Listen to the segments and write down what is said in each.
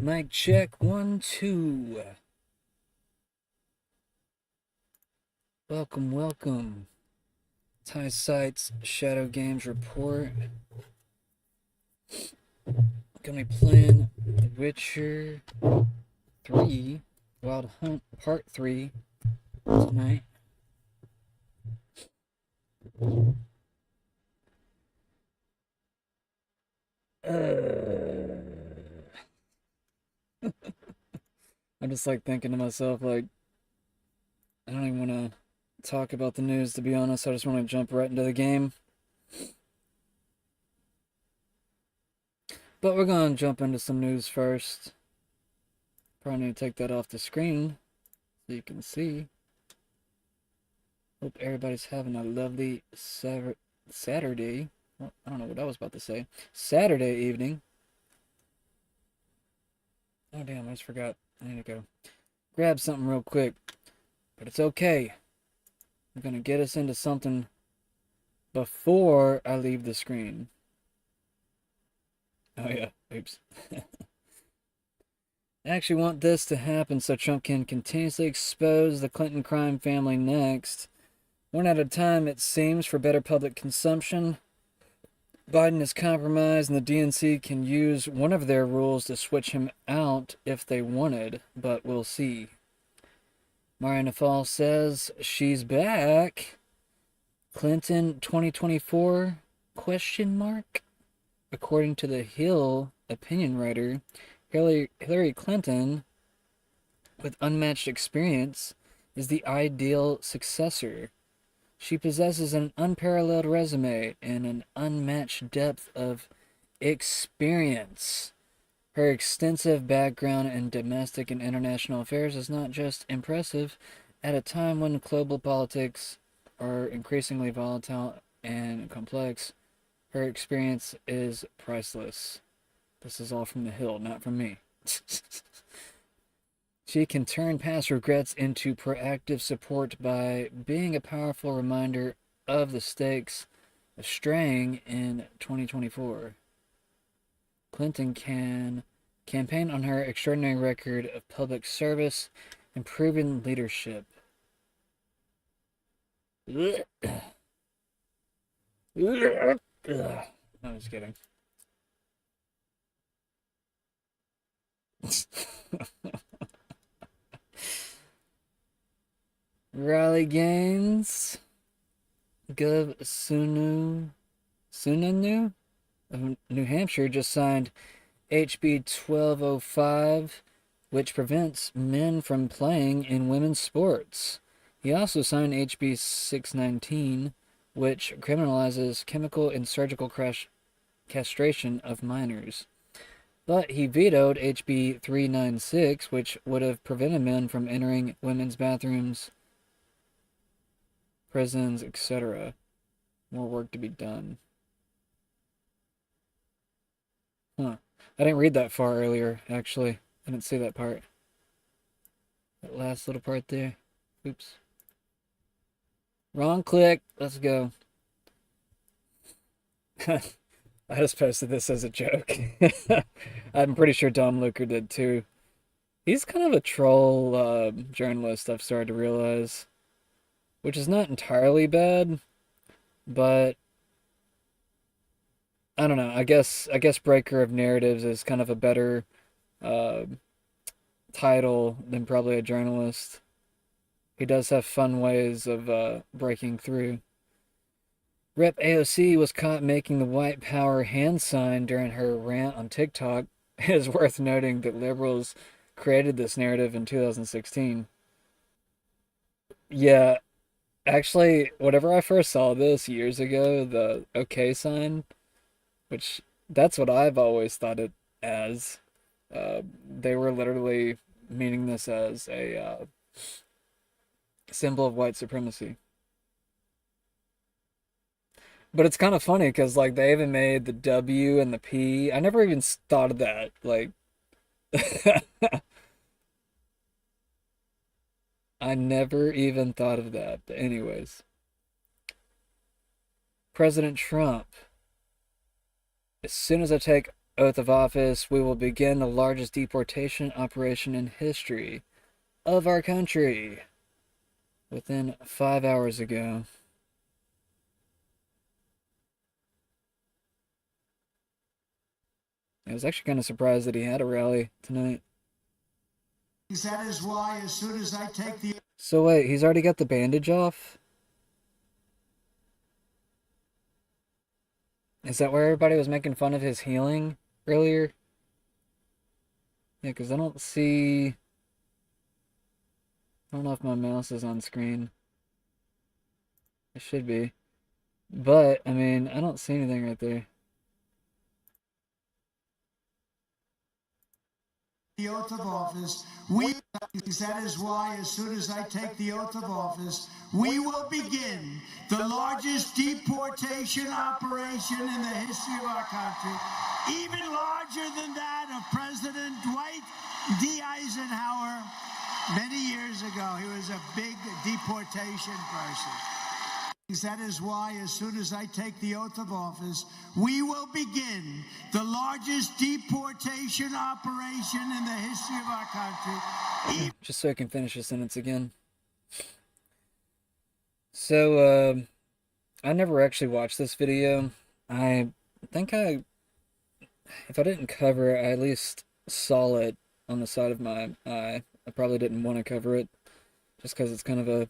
Mic check, 1, 2. Welcome, welcome. Thai Sites Shadow Games Report. Gonna be playing The Witcher 3 Wild Hunt Part 3 tonight. I'm just like thinking to myself, like, I don't even want to talk about the news, to be honest. I just want to jump right into the game. But we're gonna jump into some news first. Probably need to take that off the screen so you can see. Hope everybody's having a lovely Saturday. Well, I don't know what I was about to say. Saturday evening. Oh, damn, I just forgot. I need to go grab something real quick. But it's okay. I'm going to get us into something before I leave the screen. Oh, yeah. Oops. I actually want this to happen so Trump can continuously expose the Clinton crime family next. One at a time, it seems, for better public consumption. Biden is compromised, and the DNC can use one of their rules to switch him out if they wanted, but we'll see. Mariana Fall says she's back. Clinton 2024 question mark? According to the Hill opinion writer, Hillary Clinton, with unmatched experience, is the ideal successor. She possesses an unparalleled resume and an unmatched depth of experience. Her extensive background in domestic and international affairs is not just impressive. At a time when global politics are increasingly volatile and complex, her experience is priceless. This is all from the Hill, not from me. She can turn past regrets into proactive support by being a powerful reminder of the stakes of straying in 2024. Clinton can campaign on her extraordinary record of public service and proven leadership. No, I'm just kidding. Rally gains. Gov Sununu of New Hampshire just signed HB 1205, which prevents men from playing in women's sports. He also signed HB 619, which criminalizes chemical and surgical castration of minors. But he vetoed HB 396, which would have prevented men from entering women's bathrooms, prisons, etc. More work to be done. Huh. I didn't read that far earlier, actually. I didn't see that part. That last little part there. Oops. Wrong click. Let's go. I just posted this as a joke. I'm pretty sure Tom Luker did too. He's kind of a troll journalist, I've started to realize. Which is not entirely bad, but I don't know. I guess Breaker of Narratives is kind of a better uh, title than probably a journalist. He does have fun ways of breaking through. Rep AOC was caught making the white power hand sign during her rant on TikTok. It is worth noting that liberals created this narrative in 2016. Yeah, actually, whenever I first saw this years ago, the OK sign, which that's what I've always thought it as. They were literally meaning this as a symbol of white supremacy. But it's kind of funny because like they even made the W and the P. I never even thought of that. Like, I never even thought of that. But anyways, President Trump. As soon as I take oath of office, we will begin the largest deportation operation in history of our country. Within 5 hours ago. I was actually kind of surprised that he had a rally tonight. That is why as soon as I take the... So wait, he's already got the bandage off? Is that where everybody was making fun of his healing earlier? Yeah, because I don't see... I don't know if my mouse is on screen. It should be. But, I mean, I don't see anything right there. The oath of office, that is why as soon as I take the oath of office, we will begin the largest deportation operation in the history of our country, even larger than that of President Dwight D. Eisenhower many years ago. He was a big deportation person. That is why as soon as I take the oath of office, we will begin the largest deportation operation in the history of our country. Just so I can finish the sentence again. So, I never actually watched this video. I think if I didn't cover it, I at least saw it on the side of my eye. I probably didn't want to cover it, just because it's kind of a,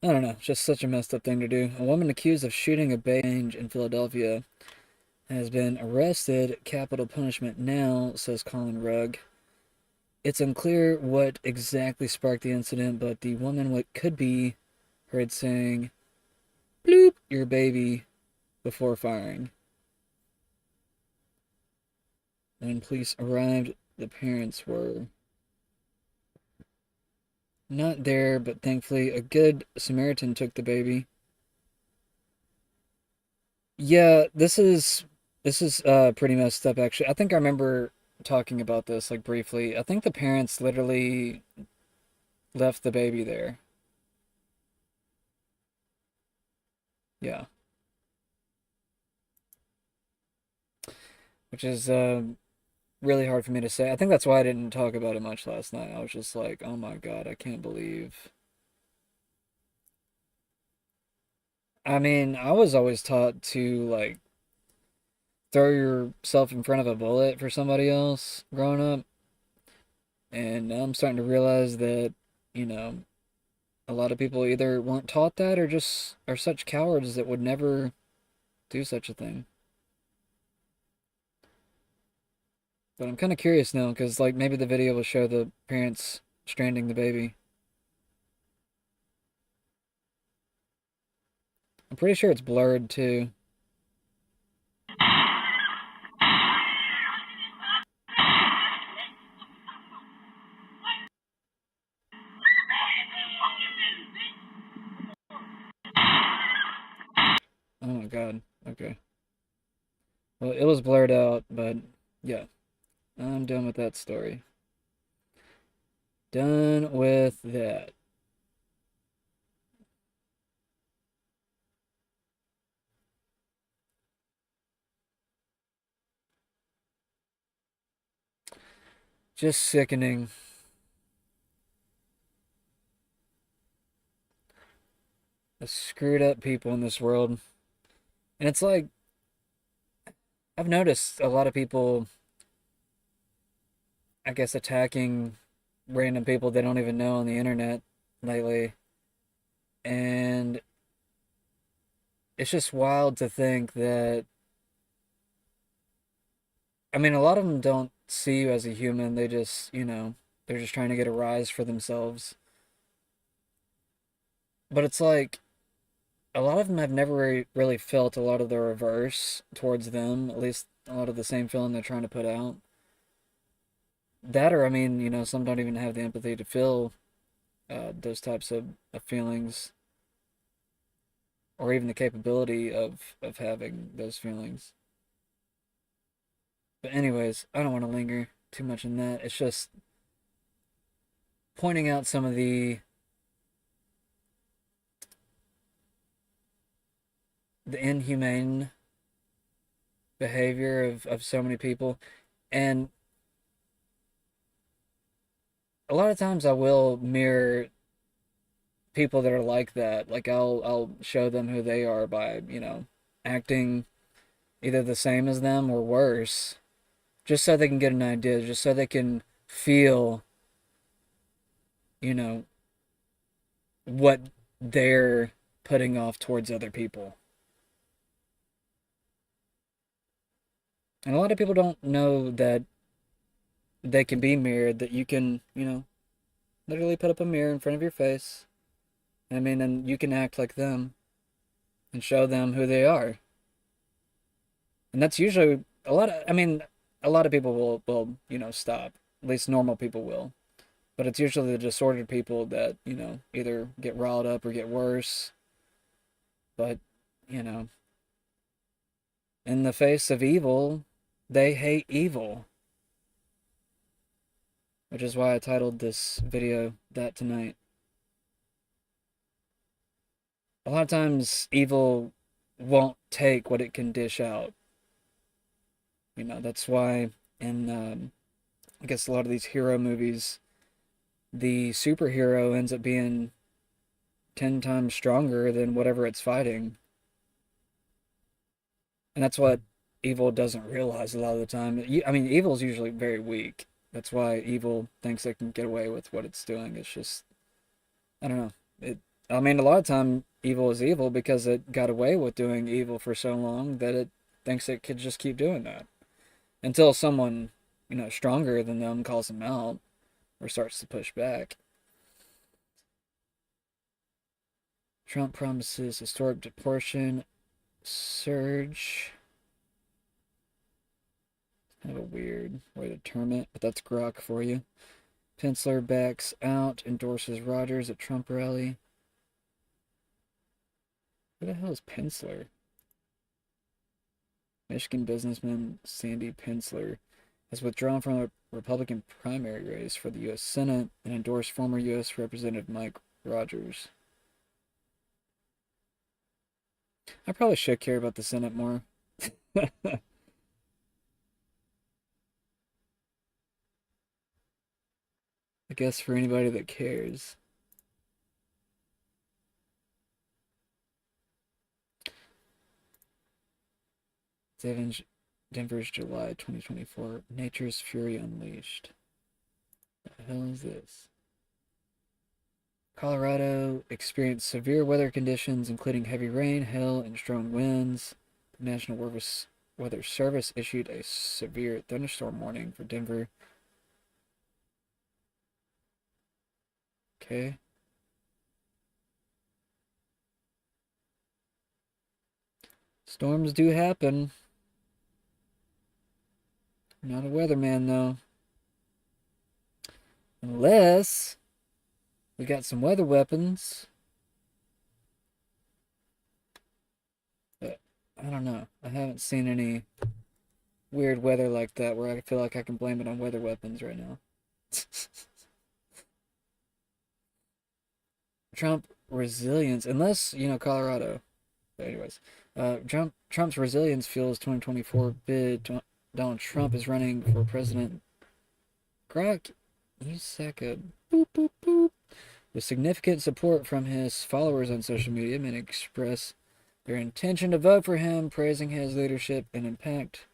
I don't know, just such a messed up thing to do. A woman accused of shooting a bank in Philadelphia has been arrested. Capital punishment now, says Colin Rugg. It's unclear what exactly sparked the incident, but the woman what could be heard saying, "Bloop, your baby," before firing. When police arrived, the parents were not there, but thankfully a good Samaritan took the baby. Yeah, this is pretty messed up actually. I think I remember talking about this like briefly. I think the parents literally left the baby there. Yeah. Which is really hard for me to say. I think that's why I didn't talk about it much last night. I was just like, "Oh my God, I can't believe." I mean, I was always taught to like throw yourself in front of a bullet for somebody else growing up. And now I'm starting to realize that, you know, a lot of people either weren't taught that or just are such cowards that would never do such a thing. But I'm kind of curious now because, like, maybe the video will show the parents stranding the baby. I'm pretty sure it's blurred too. Oh my God. Okay. Well, it was blurred out, but yeah, I'm done with that story. Done with that. Just sickening. The screwed up people in this world. And it's like, I've noticed a lot of people, I guess, attacking random people they don't even know on the internet lately. And it's just wild to think that, I mean, a lot of them don't see you as a human. They just, they're just trying to get a rise for themselves. But it's like, a lot of them have never really felt a lot of the reverse towards them, at least a lot of the same feeling they're trying to put out. That, or I mean, some don't even have the empathy to feel those types of feelings, or even the capability of having those feelings. But anyways, I don't want to linger too much in that. It's just pointing out some of the inhumane behavior of so many people. And a lot of times I will mirror people that are like that. Like I'll show them who they are by, acting either the same as them or worse, just so they can get an idea, just so they can feel, you know, what they're putting off towards other people. And a lot of people don't know that they can be mirrored, that you can, literally put up a mirror in front of your face. I mean, and you can act like them and show them who they are. And that's usually a lot of people will, stop. At least normal people will. But it's usually the disordered people that, either get riled up or get worse. But, you know, in the face of evil, they hate evil. Which is why I titled this video that tonight. A lot of times, evil won't take what it can dish out. That's why in, I guess, a lot of these hero movies, the superhero ends up being 10 times stronger than whatever it's fighting. And that's what evil doesn't realize a lot of the time. I mean, evil is usually very weak. That's why evil thinks it can get away with what it's doing. It's just, I don't know. I mean, a lot of time evil is evil because it got away with doing evil for so long that it thinks it could just keep doing that. Until someone, stronger than them calls them out or starts to push back. Trump promises historic deportation surge. Kind of a weird way to term it, but that's grok for you. Pence backs out, endorses Rogers at Trump rally. Who the hell is Pensler? Michigan businessman Sandy Pensler has withdrawn from a Republican primary race for the U.S. Senate and endorsed former U.S. Representative Mike Rogers. I probably should care about the Senate more. I guess for anybody that cares. Denver's July 2024. Nature's Fury Unleashed. What the hell is this? Colorado experienced severe weather conditions, including heavy rain, hail, and strong winds. The National Weather Service issued a severe thunderstorm warning for Denver. Okay. Storms do happen. I'm not a weatherman, though. Unless we got some weather weapons. But I don't know. I haven't seen any weird weather like that where I feel like I can blame it on weather weapons right now. Trump resilience, unless, Colorado. But anyways, Trump's resilience fuels 2024 bid. Donald Trump is running for president. Grok, you sack of boop, boop, boop. With significant support from his followers on social media, many express their intention to vote for him, praising his leadership and impact.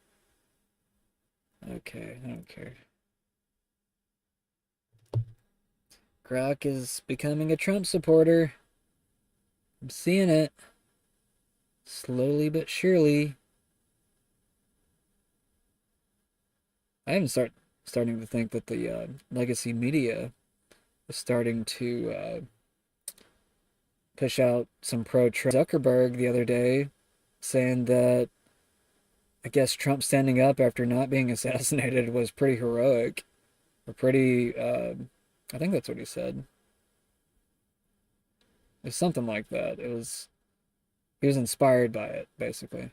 Okay, I don't care. Grok is becoming a Trump supporter. I'm seeing it. Slowly but surely. I am starting to think that the legacy media is starting to push out some pro-Trump. Zuckerberg the other day saying that I guess Trump standing up after not being assassinated was pretty heroic. Or pretty, I think that's what he said. It was something like that. He was inspired by it, basically.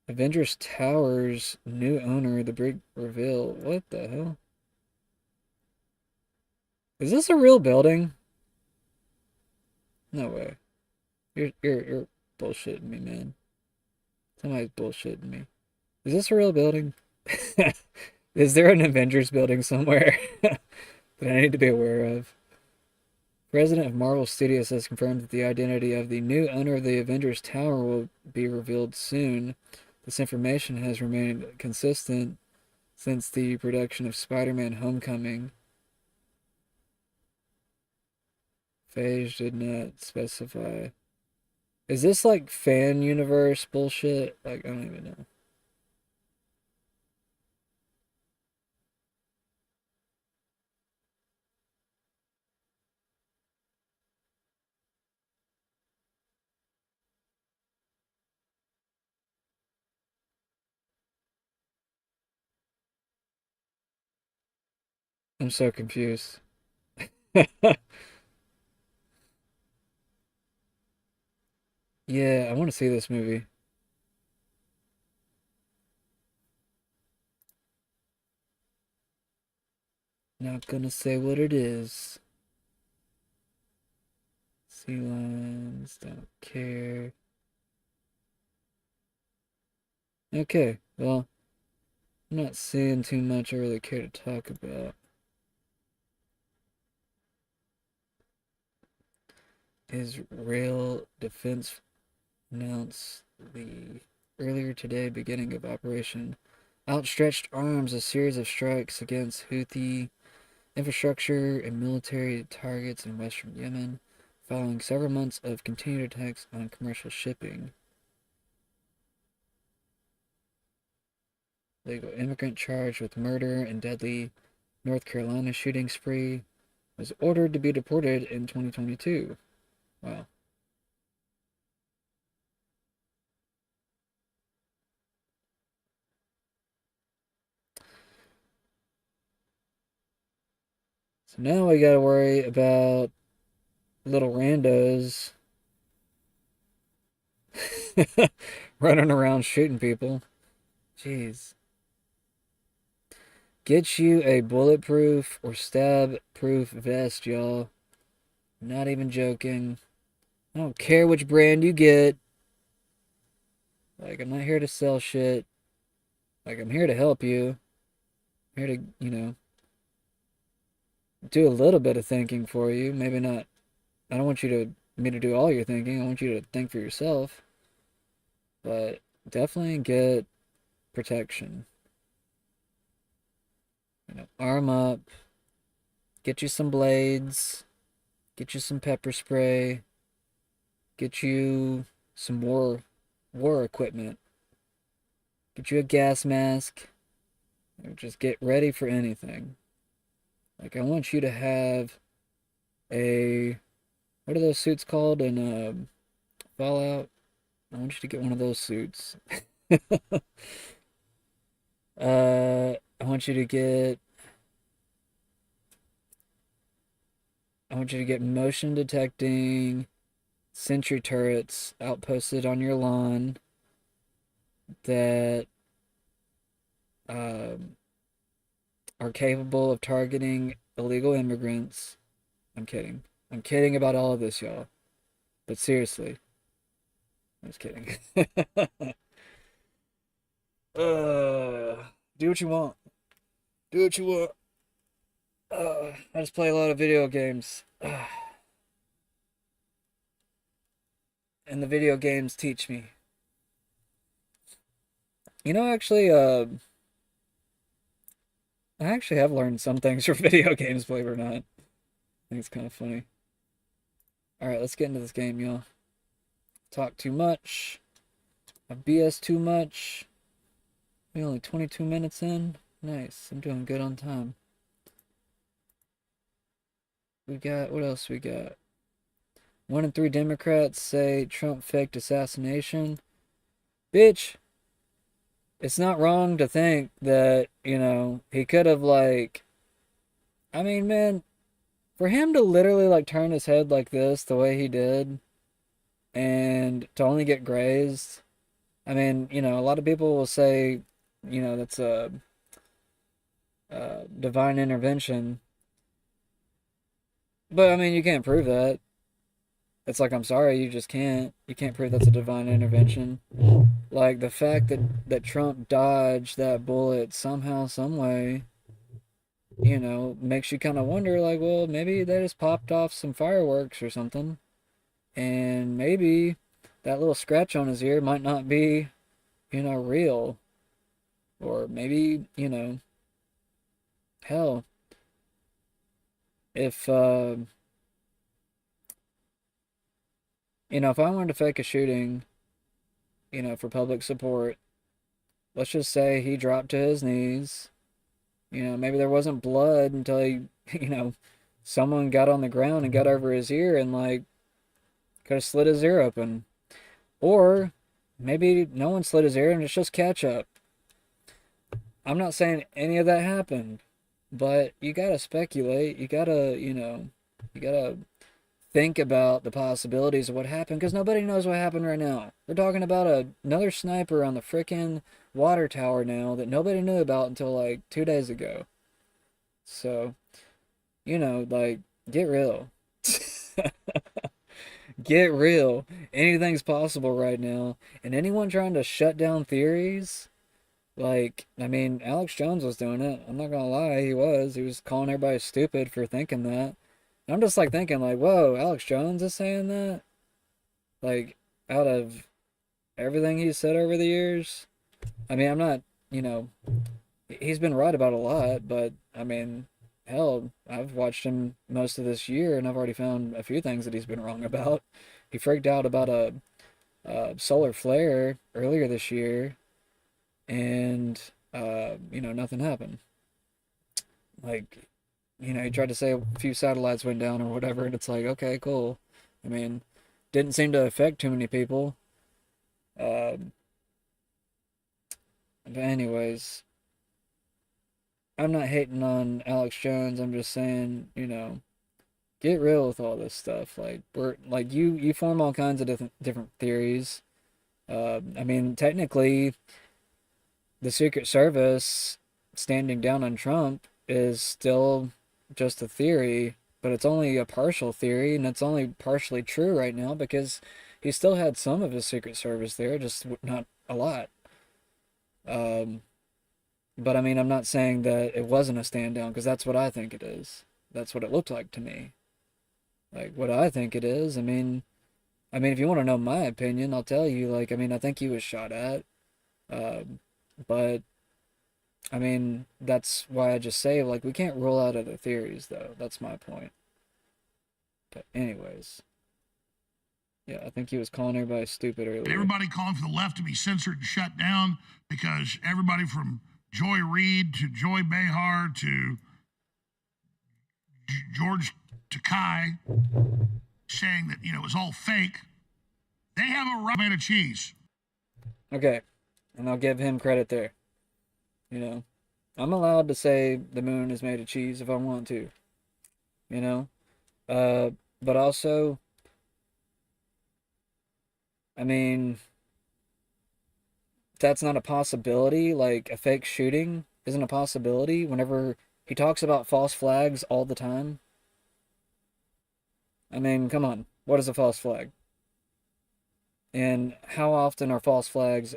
Avengers Towers new owner, the big reveal. What the hell? Is this a real building? No way. You're bullshitting me, man. Somebody's bullshitting me. Is this a real building? Is there an Avengers building somewhere that I need to be aware of? President of Marvel Studios has confirmed that the identity of the new owner of the Avengers Tower will be revealed soon. This information has remained consistent since the production of Spider-Man Homecoming. Phage did not specify. Is this like fan universe bullshit? Like, I don't even know. I'm so confused. Yeah, I want to see this movie. Not gonna say what it is. Sea lions, don't care. Okay, well, I'm not seeing too much I really care to talk about. Israel Defense announced the earlier today beginning of Operation Outstretched Arms, a series of strikes against Houthi infrastructure and military targets in western Yemen, following several months of continued attacks on commercial shipping. Legal immigrant charged with murder and deadly North Carolina shooting spree was ordered to be deported in 2022. Wow. So now we gotta worry about little randos running around shooting people. Jeez. Get you a bulletproof or stab-proof vest, y'all. Not even joking. I don't care which brand you get. Like, I'm not here to sell shit. Like, I'm here to help you. I'm here to, do a little bit of thinking for you. Maybe not. I don't want me to do all your thinking. I want you to think for yourself. But definitely get protection. Arm up. Get you some blades. Get you some pepper spray. Get you some war equipment. Get you a gas mask. Just get ready for anything. Like, I want you to have a, what are those suits called in Fallout? I want you to get one of those suits. I want you to get, motion detecting sentry turrets outposted on your lawn that are capable of targeting illegal immigrants. I'm kidding. I'm kidding about all of this, y'all. But seriously, I'm just kidding. Do what you want. Do what you want. I just play a lot of video games. And the video games teach me. Actually, I actually have learned some things from video games, believe it or not. I think it's kind of funny. Alright, let's get into this game, y'all. Talk too much. I BS too much. We're only 22 minutes in. Nice. I'm doing good on time. What else we got? 1 in 3 Democrats say Trump faked assassination. Bitch, it's not wrong to think that, he could have, I mean, man, for him to literally, turn his head like this the way he did and to only get grazed, I mean, a lot of people will say, that's a divine intervention. But, I mean, you can't prove that. It's like, I'm sorry, you just can't. You can't prove that's a divine intervention. Like the fact that Trump dodged that bullet somehow, some way, makes you kind of wonder, like, well, maybe they just popped off some fireworks or something, and maybe that little scratch on his ear might not be, real, or maybe, hell, if if I wanted to fake a shooting, for public support, let's just say he dropped to his knees. Maybe there wasn't blood until he, someone got on the ground and got over his ear and, like, could have slit his ear open. Or maybe no one slit his ear and it's just ketchup. I'm not saying any of that happened, but you gotta speculate. You gotta think about the possibilities of what happened, because nobody knows what happened right now. We're talking about another sniper on the frickin' water tower now that nobody knew about until like 2 days ago. So, like, get real. Get real. Anything's possible right now. And anyone trying to shut down theories, like, I mean, Alex Jones was doing it. I'm not gonna lie, he was. He was calling everybody stupid for thinking that. I'm just like thinking, like, whoa, Alex Jones is saying that? Like, out of everything he's said over the years? I mean, I'm not, he's been right about a lot, but I mean, hell, I've watched him most of this year and I've already found a few things that he's been wrong about. He freaked out about a solar flare earlier this year, and, nothing happened. Like, he tried to say a few satellites went down or whatever, and it's like, okay, cool. I mean, didn't seem to affect too many people. Um, but anyways, I'm not hating on Alex Jones. I'm just saying, get real with all this stuff. Like, we're like, you form all kinds of different theories. I mean, technically, the Secret Service standing down on Trump is still just a theory, but it's only a partial theory, and it's only partially true right now because he still had some of his Secret Service there, just not a lot. Um, but I mean, I'm not saying that it wasn't a stand down, because that's what I think it is. That's what it looked like to me. Like, what I think it is. I mean, if you want to know my opinion, I'll tell you. Like, I mean, I think he was shot at. But I mean, that's why I just say, like, we can't rule out other theories, though. That's my point. But anyways, yeah, I think he was calling everybody stupid earlier. Everybody calling for the left to be censored and shut down because everybody from Joy Reid to Joy Behar to George Takai saying that, it was all fake. They have a right to make a cheese. Okay, and I'll give him credit there. I'm allowed to say the moon is made of cheese if I want to. You know? But also, I mean, that's not a possibility. Like, a fake shooting isn't a possibility whenever he talks about false flags all the time. I mean, come on. What is a false flag? And how often are false flags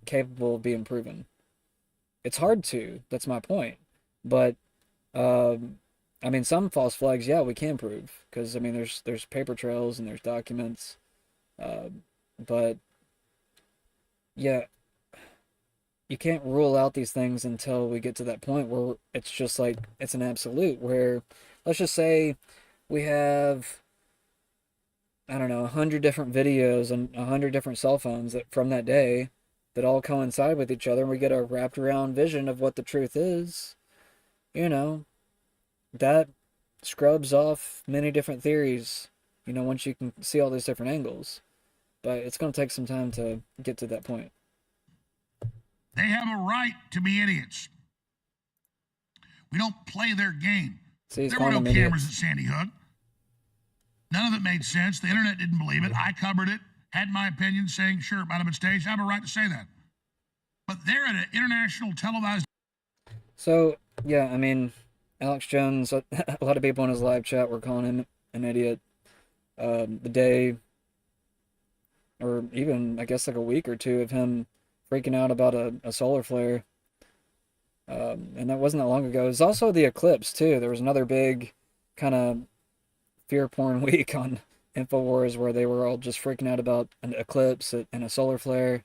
capable of being proven? It's hard to. That's my point. But, I mean, some false flags, yeah, we can prove. Because, I mean, there's paper trails and there's documents. But, yeah, you can't rule out these things until we get to that point where it's just like, it's an absolute. Where, let's just say we have, I don't know, 100 different videos and 100 different cell phones from that day that all coincide with each other, and we get a wrapped around vision of what the truth is. That scrubs off many different theories, once you can see all these different angles. But it's going to take some time to get to that point. They have a right to be idiots. We don't play their game. See, there were no cameras at Sandy Hook. None of it made sense. The internet didn't believe it. I covered it, had my opinion, saying, sure, it might have been staged. I have a right to say that. But they're at an international televised... So, yeah, I mean, Alex Jones, a lot of people in his live chat were calling him an idiot. The day, or even, I guess, like a week or two of him freaking out about a solar flare. And that wasn't that long ago. It was also the eclipse, too. There was another big kind of fear porn week on InfoWars where they were all just freaking out about an eclipse and a solar flare.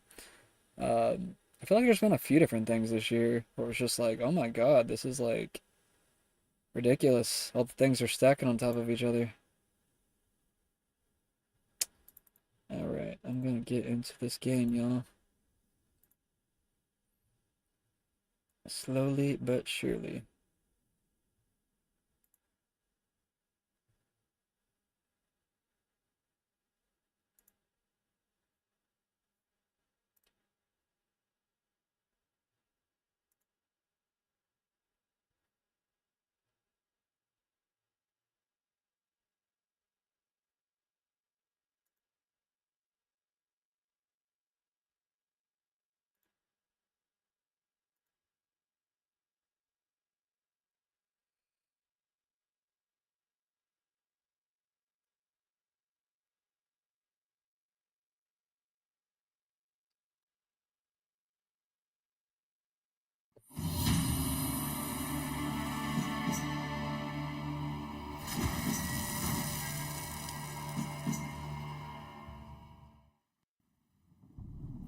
I feel like there's been a few different things this year where it was just like, oh my god, this is like ridiculous. All the things are stacking on top of each other. Alright, I'm gonna get into this game, y'all. Slowly but surely.